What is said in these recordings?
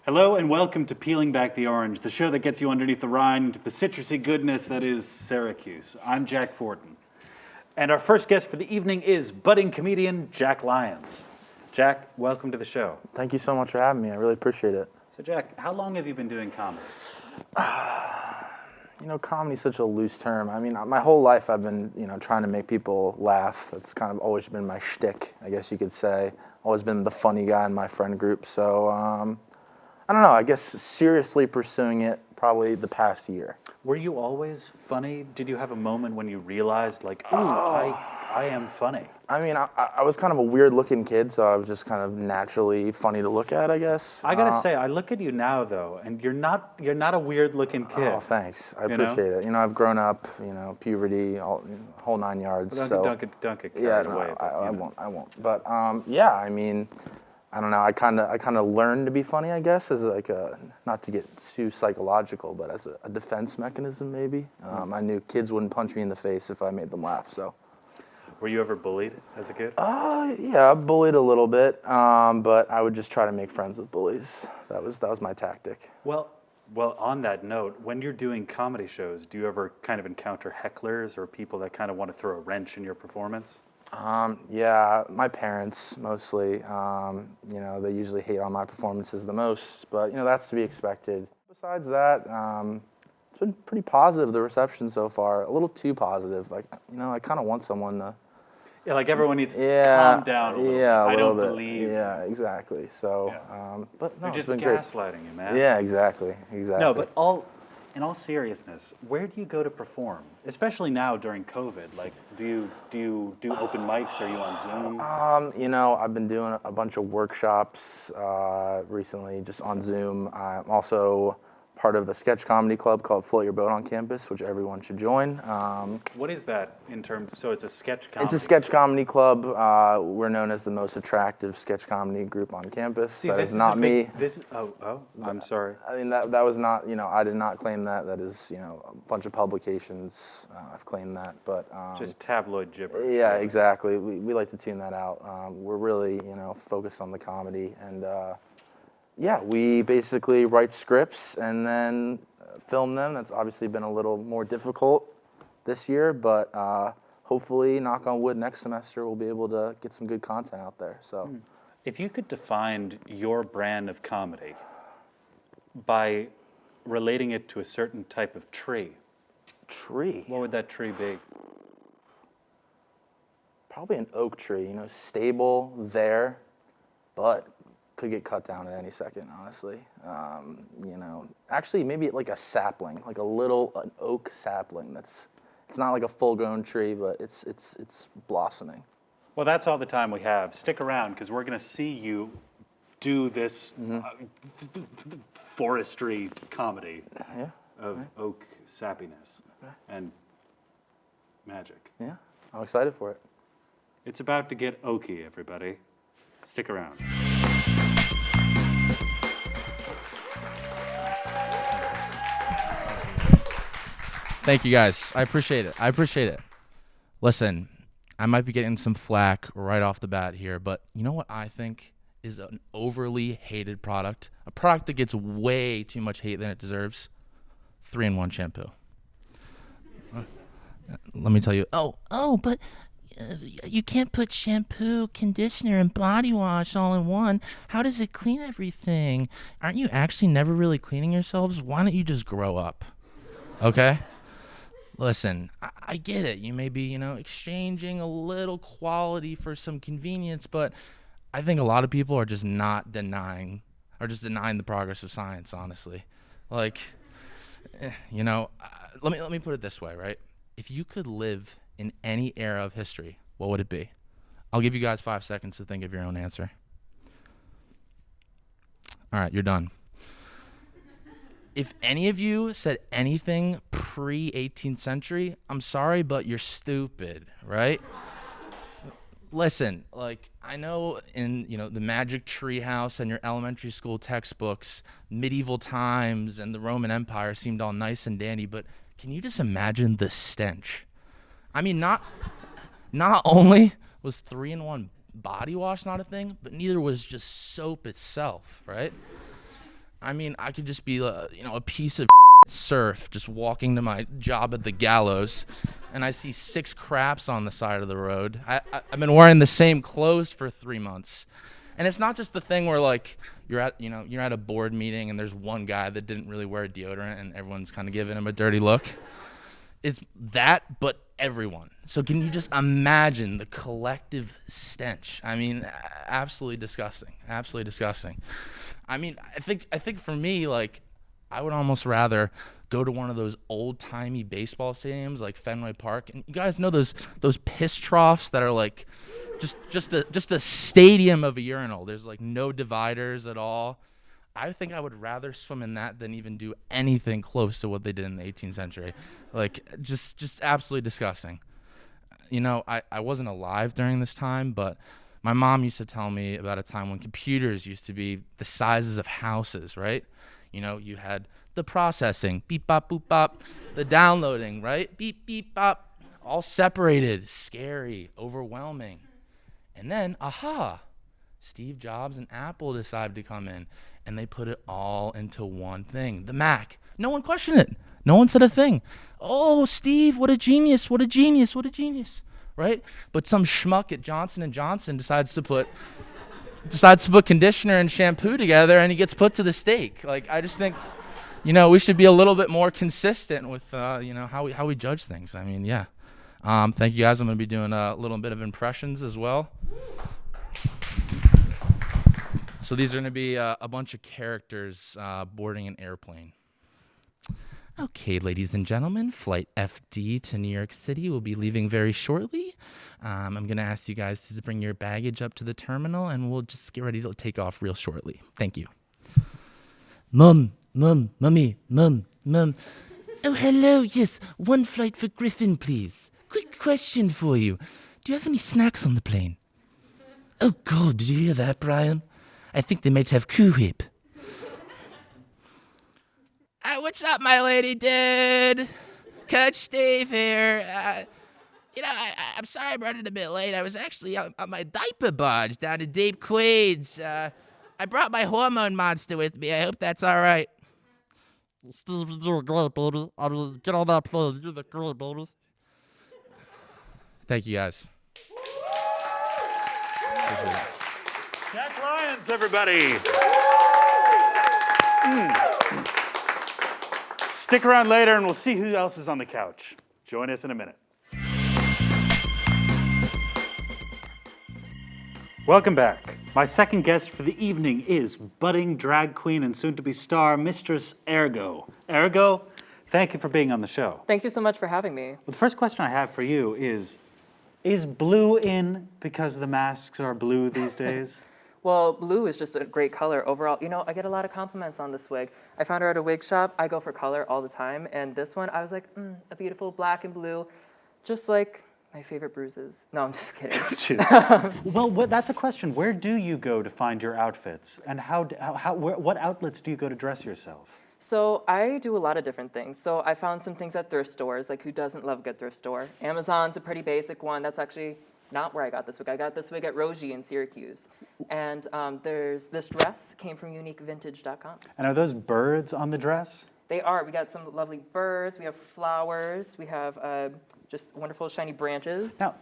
Hello and welcome to Peeling Back the Orange, the show that gets you underneath the rind into the citrusy goodness that is Syracuse. I'm Jack Fortin. And our first guest for the evening is budding comedian Jack Lyons. Jack, welcome to the show. Thank you so much for having me. I really appreciate it. So Jack, how long have you been doing comedy? Comedy's such a loose term. I mean, my whole life I've been, trying to make people laugh. That's kind of always been my shtick, I guess you could say. Always been the funny guy in my friend group. So, I don't know, I guess seriously pursuing it probably the past year. Were you always funny? Did you have a moment when you realized, like, ooh, I am funny? I mean, I was kind of a weird-looking kid, so I was just kind of naturally funny to look at, I guess. I gotta say, I look at you now, though, and you're not a weird-looking kid. Oh, thanks. I appreciate it. I've grown up, puberty, whole 9 yards. Well, so don't get yeah, carried away. I won't. But yeah, I mean, I don't know. I kind of learned to be funny, I guess, as like not to get too psychological, but as a defense mechanism, maybe. I knew kids wouldn't punch me in the face if I made them laugh. So. Were you ever bullied as a kid? Yeah, bullied a little bit, but I would just try to make friends with bullies. That was my tactic. Well, on that note, when you're doing comedy shows, do you ever kind of encounter hecklers or people that kind of want to throw a wrench in your performance? Yeah, my parents mostly. They usually hate on my performances the most, but that's to be expected. Besides that, it's been pretty positive, the reception so far. A little too positive. Like, I kind of want someone to. Yeah, like everyone needs to calm down a little bit. Yeah, I don't bit. believe. Yeah, exactly. So, Yeah. but no, They're just it's been gaslighting you, man. Yeah, exactly. No, but in all seriousness, where do you go to perform? Especially now during COVID. Like, do you do open mics? Are you on Zoom? I've been doing a bunch of workshops recently, just on Zoom. I'm also part of a sketch comedy club called Float Your Boat on campus, which everyone should join. What is that in terms? So it's a sketch comedy. It's a sketch comedy club. We're known as the most attractive sketch comedy group on campus. See, that is not me. I'm sorry. I mean, that was not, I did not claim that. That is, a bunch of publications have claimed that, but. Just tabloid gibberish. Yeah, really. Exactly. We like to tune that out. We're really, focused on the comedy, and yeah, we basically write scripts and then film them. That's obviously been a little more difficult this year, but hopefully, knock on wood, next semester we'll be able to get some good content out there. So, if you could define your brand of comedy by relating it to a certain type of tree, what would that tree be? Probably an oak tree. Stable there, but could get cut down at any second, honestly. Actually maybe like a sapling, like an oak sapling. It's not like a full-grown tree, but it's blossoming. Well, that's all the time we have. Stick around, because we're going to see you do this forestry comedy of oak sappiness and magic. Yeah, I'm excited for it. It's about to get oaky, everybody. Stick around. Thank you, guys. I appreciate it. Listen, I might be getting some flack right off the bat here, but you know what I think is an overly hated product? A product that gets way too much hate than it deserves? 3-in-1 shampoo. Let me tell you. But you can't put shampoo, conditioner, and body wash all in one. How does it clean everything? Aren't you actually never really cleaning yourselves? Why don't you just grow up? Okay? Listen, I get it. You may be, exchanging a little quality for some convenience, but I think a lot of people are just denying the progress of science, honestly. Like, let me put it this way, right? If you could live in any era of history, what would it be? I'll give you guys 5 seconds to think of your own answer. All right, you're done. If any of you said anything pre-18th century, I'm sorry, but you're stupid, right? Listen, like, I know in, the magic tree house and your elementary school textbooks, medieval times and the Roman Empire seemed all nice and dandy, but can you just imagine the stench? I mean, not only was 3-in-1 body wash not a thing, but neither was just soap itself, right? I mean, I could just be, a piece of surf just walking to my job at the gallows, and I see 6 craps on the side of the road. I've been wearing the same clothes for 3 months. And it's not just the thing where, like, you're at a board meeting and there's one guy that didn't really wear deodorant and everyone's kind of giving him a dirty look. It's that, but everyone. So can you just imagine the collective stench? I mean, absolutely disgusting. Absolutely disgusting. I mean, I think for me, like, I would almost rather go to one of those old-timey baseball stadiums like Fenway Park. And you guys know those piss troughs that are like just a stadium of a urinal. There's like no dividers at all. I think I would rather swim in that than even do anything close to what they did in the 18th century. Like, just absolutely disgusting. You know, I wasn't alive during this time, but my mom used to tell me about a time when computers used to be the sizes of houses, right? You know, you had the processing, beep, bop, boop, bop, the downloading, right? Beep, beep, bop, all separated, scary, overwhelming. And then, Steve Jobs and Apple decided to come in, and they put it all into one thing, the Mac. No one questioned it. No one said a thing. Oh, Steve, what a genius, what a genius, what a genius, right? But some schmuck at Johnson & Johnson decides to put conditioner and shampoo together, and he gets put to the stake. Like, I just think, we should be a little bit more consistent with, how we judge things. I mean, yeah. Thank you, guys. I'm going to be doing a little bit of impressions as well. So these are going to be a bunch of characters boarding an airplane. Okay, ladies and gentlemen, flight FD to New York City will be leaving very shortly. I'm going to ask you guys to bring your baggage up to the terminal, and we'll just get ready to take off real shortly. Thank you. Mummy. Oh, hello. Yes, one flight for Griffin, please. Quick question for you. Do you have any snacks on the plane? Oh, God, did you hear that, Brian? I think they might have Cool Whip. What's up, my lady dude? Coach Steve here. I'm sorry I'm running a bit late. I was actually on my diaper barge down to Deep Queens. I brought my hormone monster with me. I hope that's all right. Steve, you're doing great, baby. I mean, get on that plane. You're the great, baby. Thank you, guys. Jack Lyons, everybody. Stick around later and we'll see who else is on the couch. Join us in a minute. Welcome back. My second guest for the evening is budding drag queen and soon-to-be star, Mistress Ergo. Ergo, thank you for being on the show. Thank you so much for having me. Well, the first question I have for you is blue in because the masks are blue these days? Well, blue is just a great color overall. I get a lot of compliments on this wig. I found her at a wig shop. I go for color all the time. And this one, I was like, a beautiful black and blue, just like my favorite bruises. No, I'm just kidding. Well, that's a question. Where do you go to find your outfits? And what outlets do you go to dress yourself? So I do a lot of different things. So I found some things at thrift stores, like who doesn't love a good thrift store? Amazon's a pretty basic one. That's actually not where I got this wig. I got this wig at Rogie in Syracuse. And there's this dress, came from uniquevintage.com. And are those birds on the dress? They are. We got some lovely birds. We have flowers. We have just wonderful shiny branches. Now,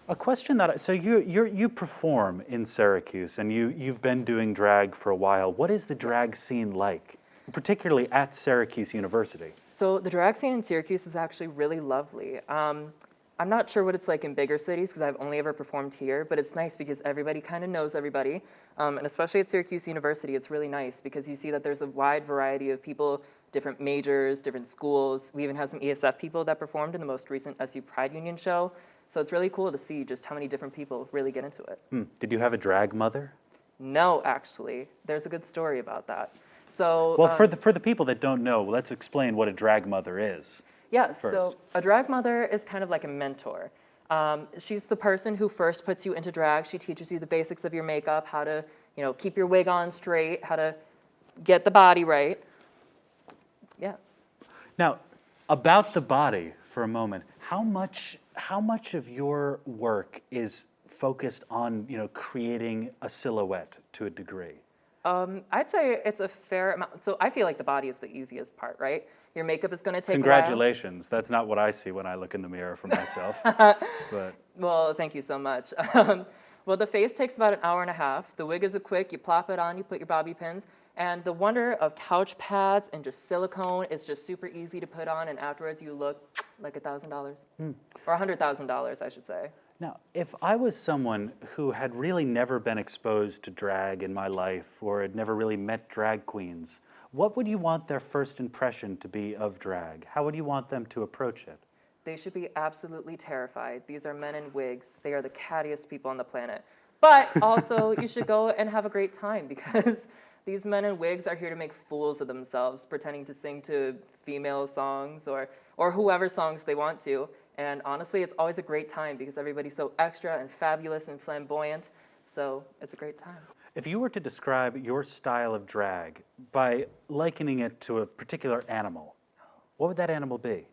a question so you perform in Syracuse and you've been doing drag for a while. What is the drag scene like, particularly at Syracuse University? So the drag scene in Syracuse is actually really lovely. I'm not sure what it's like in bigger cities because I've only ever performed here, but it's nice because everybody kind of knows everybody. And especially at Syracuse University, it's really nice because you see that there's a wide variety of people, different majors, different schools. We even have some ESF people that performed in the most recent SU Pride Union show. So it's really cool to see just how many different people really get into it. Did you have a drag mother? No, actually. There's a good story about that. So, well, for the people that don't know, let's explain what a drag mother is. Yeah, first. So a drag mother is kind of like a mentor. She's the person who first puts you into drag. She teaches you the basics of your makeup, how to, keep your wig on straight, how to get the body right. Yeah. Now, about the body for a moment, how much of your work is focused on, creating a silhouette to a degree? I'd say it's a fair amount. So I feel like the body is the easiest part, right? Your makeup is going to take Congratulations. That's not what I see when I look in the mirror for myself. But a while. Well, thank you so much. Well, the face takes about an hour and a half. The wig is a quick. You plop it on, you put your bobby pins. And the wonder of couch pads and just silicone is just super easy to put on, and afterwards you look like $1,000. Or $100,000, I should say. now, if I was someone who had really never been exposed to drag in my life or had never really met drag queens, what would you want their first impression to be of drag? How would you want them to approach it? They should be absolutely terrified. These are men in wigs. They are the cattiest people on the planet. But also, you should go and have a great time because these men in wigs are here to make fools of themselves, pretending to sing to female songs or whoever songs they want to. And honestly, it's always a great time because everybody's so extra and fabulous and flamboyant. So it's a great time. If you were to describe your style of drag by likening it to a particular animal, what would that animal be?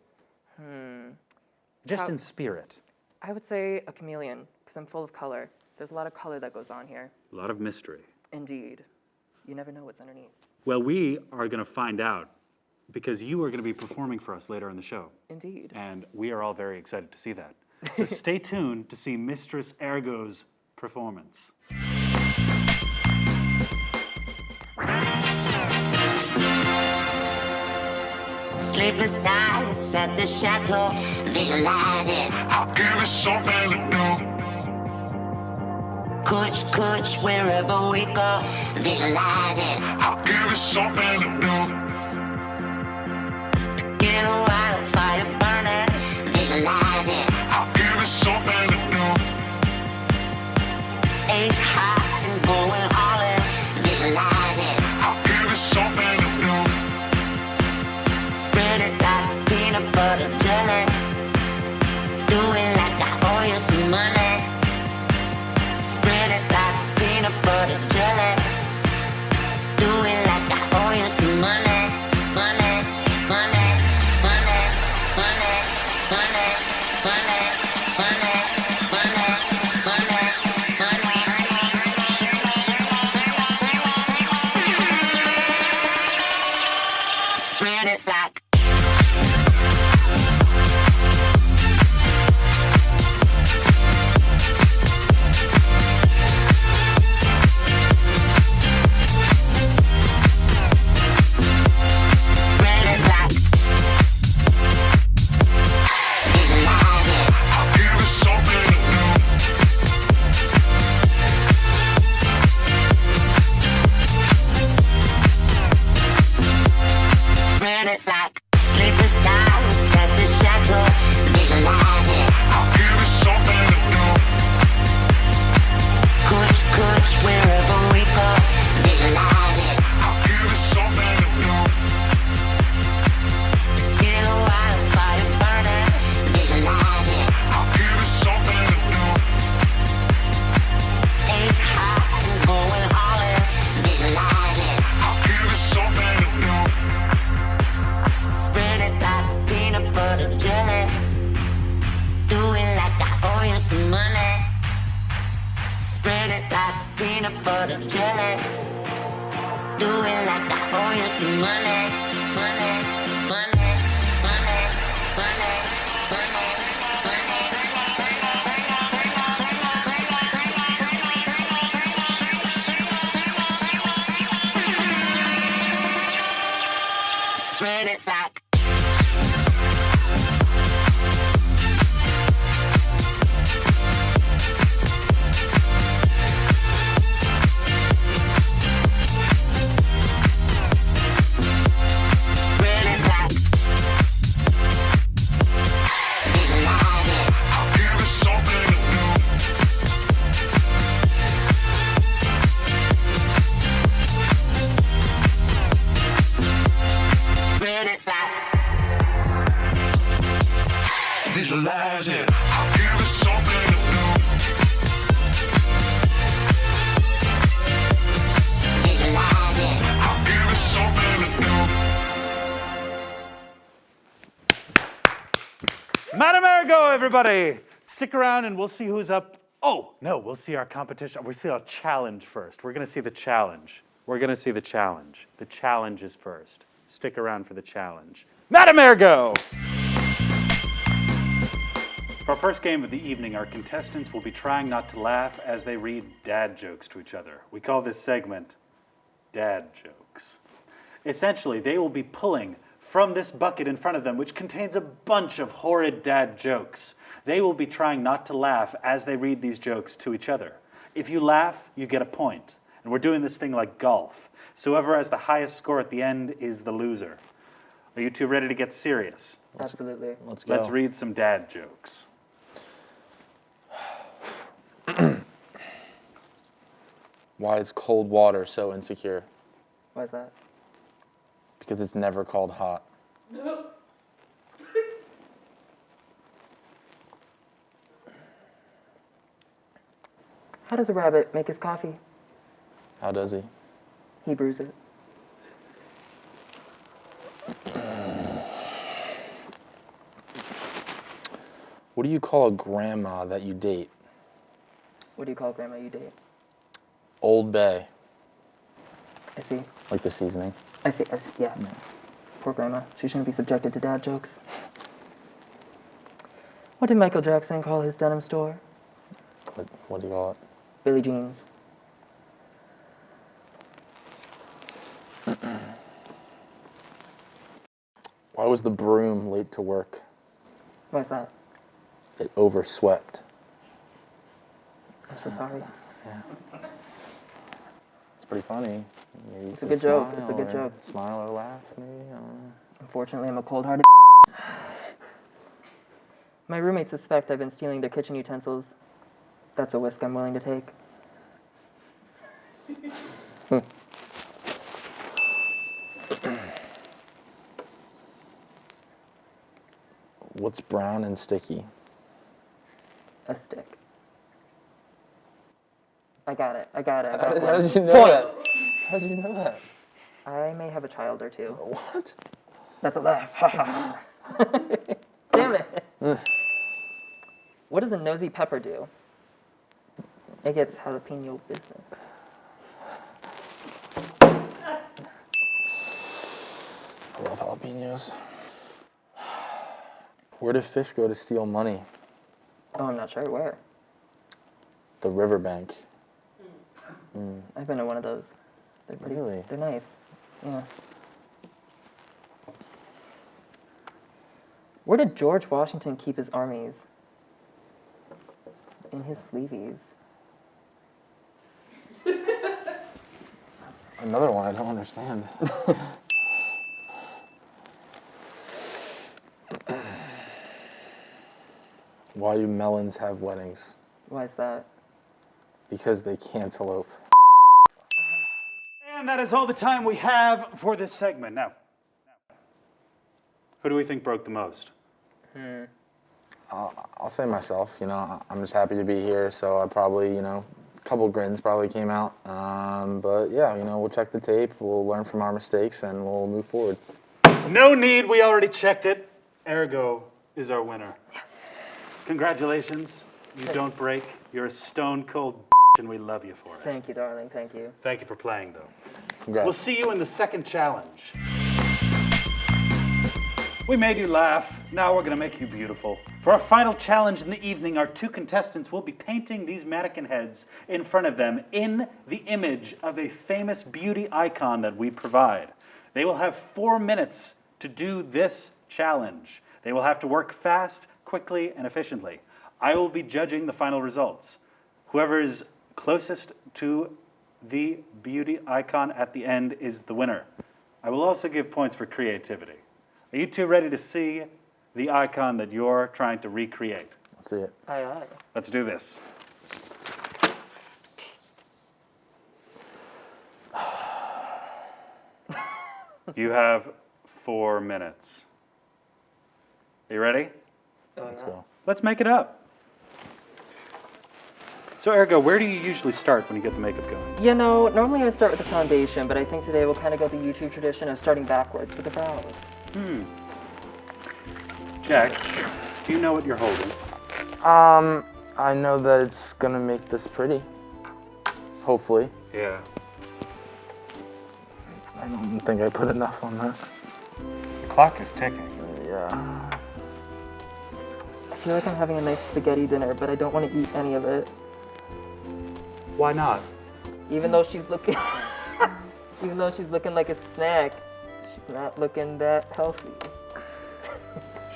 Just in spirit. I would say a chameleon because I'm full of color. There's a lot of color that goes on here. A lot of mystery. Indeed. You never know what's underneath. Well, we are going to find out because you are going to be performing for us later in the show. Indeed. And we are all very excited to see that. So stay tuned to see Mistress Ergo's performance. Sleepless nights at the chateau, visualize it. I'll give it something to do. Coach, wherever we go, visualize it. I'll give it something to do. Get a wildfire burning, visualize it. I'll give it something to do. Ace high and going all in, visualize it. I'll give it something to do. Spread it like peanut butter jelly. Do it like I owe you some money. Spread it like peanut butter jelly. Do it like I owe you some money. Money, money, money, money, money, money, money, money, money, money. Spread it like spread it like visualize it. I'll give it something to do. Spread it like sleepless nights at the chateau. Visualize it. I'll give it something to do. Coach, wherever we go. Visualize it. I'll give it something to do. Get a wildfire burning. Visualize it. I'll give it something to do. Ace high and going all in. Visualize it. I'll give it something to do. Spread it like peanut butter jelly. Do it like I owe you some money. Spread it like peanut butter jelly. Do it like I owe you some money. Money, money, money, money, money. Spread it like spread it like visualize it. I'll give it something to do. Spread it like Visualize it. I'll give it something to do. visualize it. I'll give it something to do. Madame Ergo, everybody! Stick around and we'll see who's up. Oh, no, we'll see our competition. We'll see our challenge first. We're going to see the challenge. we're going to see the challenge. The challenge is first. Stick around for the challenge. Madam Ergo! For our first game of the evening, our contestants will be trying not to laugh as they read dad jokes to each other. We call this segment Dad Jokes. Essentially, they will be pulling from this bucket in front of them, which contains a bunch of horrid dad jokes. They will be trying not to laugh as they read these jokes to each other. If you laugh, you get a point. And we're doing this thing like golf. So whoever has the highest score at the end is the loser. Are you two ready to get serious? Absolutely. Let's go. Let's read some dad jokes. Why is cold water so insecure? Why is that? Because it's never called hot. How does a rabbit make his coffee? How does he? He brews it. What do you call a grandma that you date? What do you call grandma you date? Old Bay, I see. like the seasoning. I see, yeah. Poor grandma. She shouldn't be subjected to dad jokes. What did Michael Jackson call his denim store? What do you call it? Billie Jeans. Why was the broom late to work? Why's that? It overswept. I'm so sorry. It's pretty funny. Maybe It's a good joke. It's a good joke. Smile or laugh, maybe. I don't know. Unfortunately, I'm a cold-hearted My roommates suspect I've been stealing their kitchen utensils. That's a risk I'm willing to take. What's brown and sticky? A stick. I got it. I got How one. did you know Point. that? How did you know that? I may have a child or two. What? That's a laugh. Damn it. What does a nosy pepper do? It gets jalapeno business. I love jalapenos. Where do fish go to steal money? Oh, I'm not sure where. The riverbank. I've been to one of those. They're pretty. Really? They're nice. Yeah. Where did George Washington keep his armies? In his sleeveys. Another one I don't understand. Why do melons have weddings? Why is that? Because they cantaloupe. And that is all the time we have for this segment. Now, who do we think broke the most? I'll say myself, you know, I'm just happy to be here, so I probably, you know, a couple grins probably came out. But yeah, you know, we'll check the tape, we'll learn from our mistakes, and we'll move forward. No need, we already checked it. Ergo is our winner. Yes. Congratulations. You don't break. You're a stone cold bitch, and we love you for it. Thank you, darling. Thank you. Thank you for playing, though. Congrats. We'll see you in the second challenge. We made you laugh. Now we're going to make you beautiful. For our final challenge in the evening, our two contestants will be painting these mannequin heads in front of them in the image of a famous beauty icon that we provide. They will have 4 minutes to do this challenge. They will have to work fast, quickly, and efficiently. I will be judging the final results. Whoever is closest to the beauty icon at the end is the winner. I will also give points for creativity. Are you two ready to see the icon that you're trying to recreate? Let's see it. Aye, aye. Let's do this. You have 4 minutes. Are you ready? Let's go. Let's make it up. So, Ergo, where do you usually start when you get the makeup going? You know, normally I start with the foundation, but I think today we'll kind of go the YouTube tradition of starting backwards with the brows. Jack, do you know what you're holding? I know that it's gonna make this pretty. Hopefully. Yeah. I don't think I put enough on that. The clock is ticking. Yeah. I feel like I'm having a nice spaghetti dinner, but I don't want to eat any of it. Why not? Even though she's looking, even though she's looking like a snack, she's not looking that healthy.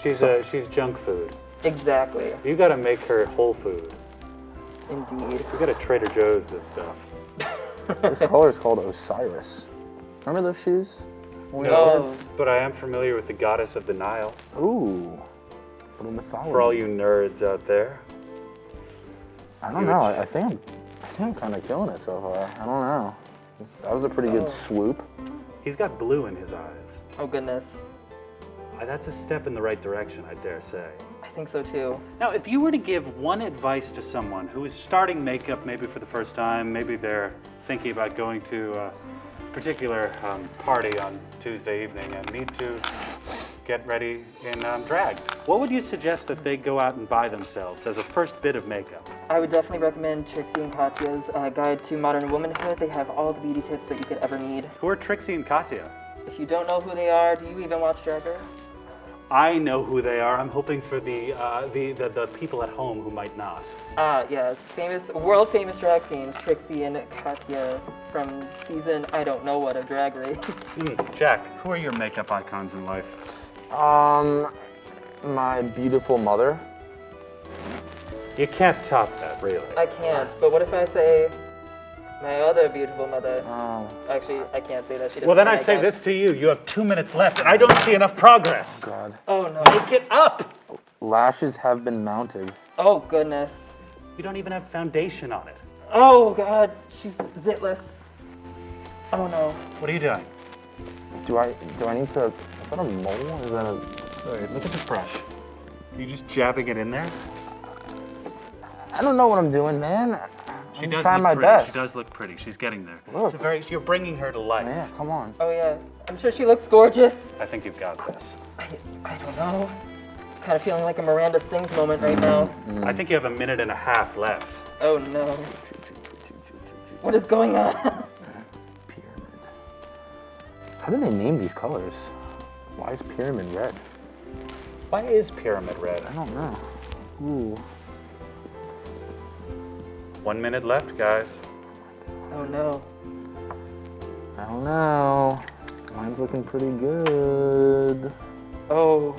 She's junk food. Exactly. You gotta make her whole food. Indeed. You gotta Trader Joe's this stuff. This color is called Osiris. Remember those shoes? When we were No. kids? But I am familiar with the goddess of the Nile. Ooh. Little mythology. For all you nerds out there. I don't know. I think I'm kind of killing it so far. I don't know. That was a pretty good swoop. He's got blue in his eyes. Oh goodness. That's a step in the right direction, I dare say. I think so too. Now, if you were to give one advice to someone who is starting makeup maybe for the first time, maybe they're thinking about going to a particular party on Tuesday evening and need to get ready in drag, what would you suggest that they go out and buy themselves as a first bit of makeup? I would definitely recommend Trixie and Katya's Guide to Modern Womanhood. They have all the beauty tips that you could ever need. Who are Trixie and Katya? If you don't know who they are, do you even watch Drag Race? I know who they are. I'm hoping for the people at home who might not. Yeah, world famous drag queens, Trixie and Katya from season I don't know what of Drag Race. Jack, who are your makeup icons in life? My beautiful mother. You can't top that, really. I can't, but what if I say my other beautiful mother? Oh, Actually, I can't say that. She doesn't Well, then I like say that. this to you. You have 2 minutes left, and I don't see enough progress. God. Oh no. Make it up! Lashes have been mounted. Oh goodness. You don't even have foundation on it. Oh god, she's zitless. Oh no. What are you doing? Do I need to, is that a mole? Is that a, Look at this brush. Are you just jabbing it in there? I don't know what I'm doing, man. She I'm does just trying look my pretty. best. She does look pretty. She's getting there. Look. You're bringing her to life. Yeah, come on. Oh yeah. I'm sure she looks gorgeous. I think you've got this. I don't know. Kind of feeling like a Miranda Sings moment right now. I think you have a minute and a half left. Oh no. What is going on? Pyramid. How do they name these colors? Why is pyramid red? Why is pyramid red? I don't know. Ooh. 1 minute left, guys. Oh no. I don't know. Mine's looking pretty good. Oh,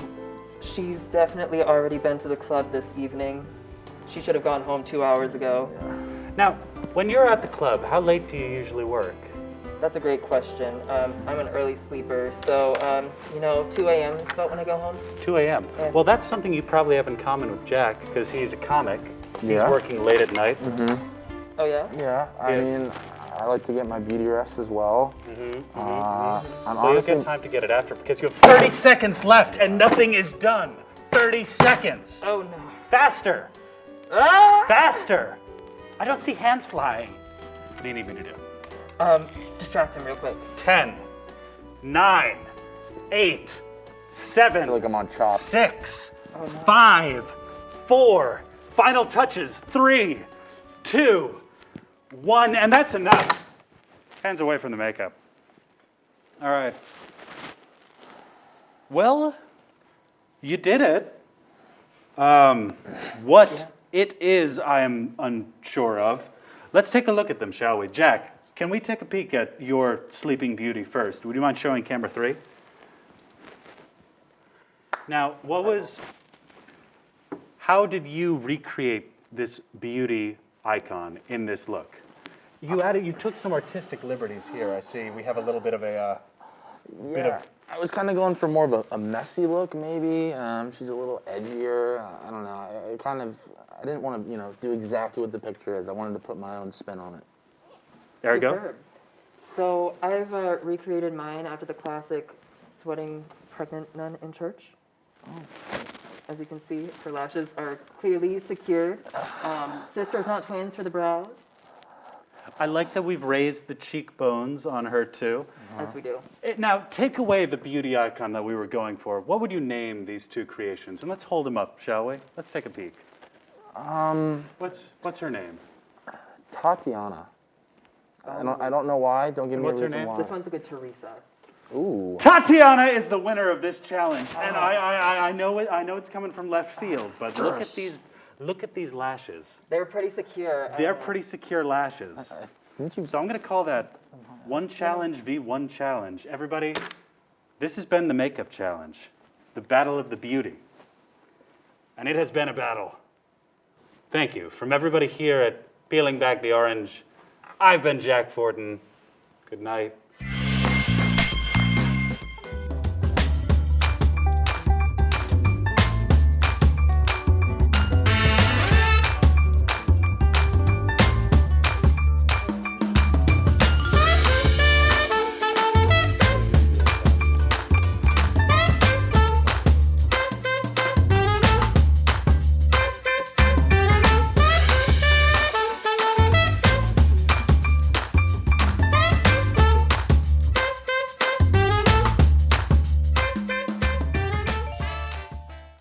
she's definitely already been to the club this evening. She should have gone home 2 hours ago. Now, when you're at the club, how late do you usually work? That's a great question. I'm an early sleeper, so 2 a.m. is about when I go home. 2 a.m. Yeah. Well, that's something you probably have in common with Jack, because he's a comic. He's Yeah. working late at night. Oh yeah? Yeah, I mean, I like to get my beauty rest as well. I'm Well, you'll honestly, get time to get it after, because you have 30 seconds left and nothing is done. 30 seconds. Oh no. Faster. Ah! Faster. I don't see hands flying. What do you need me to do? Distract him real quick. 10, 9, 8, 7, I feel like I'm on Chopped. 6, 5, 4, final touches, 3, 2, 1, and that's enough. Hands away from the makeup. All right. Well, you did it. What it is, I am unsure of. Let's take a look at them, shall we? Jack, can we take a peek at your Sleeping Beauty first? Would you mind showing camera 3? Now, how did you recreate this beauty icon in this look? You took some artistic liberties here, I see. We have a little bit of a, Yeah, I was kind of going for more of a messy look, maybe. She's a little edgier. I don't know. I didn't want to, do exactly what the picture is. I wanted to put my own spin on it. there you go. Superb. So I've recreated mine after the classic sweating pregnant nun in church. As you can see, her lashes are clearly secure. Sisters, not twins, for the brows, I like that we've raised the cheekbones on her too. as we do. Now, take away the beauty icon that we were going for. What would you name these two creations? And let's hold them up, shall we? Let's take a peek. What's her name? Tatiana. I don't know why. Don't give me what's a her reason name? why. This one's a good Teresa. Ooh. Tatiana is the winner of this challenge, and I know it. I know it's coming from left field, but look at these lashes. They're pretty secure. They're pretty secure lashes. Didn't you? So I'm going to call that one challenge v. one challenge. Everybody, this has been the makeup challenge, the battle of the beauty, and it has been a battle. Thank you from everybody here at Peeling Back the Orange. I've been Jack Fortin. Good night.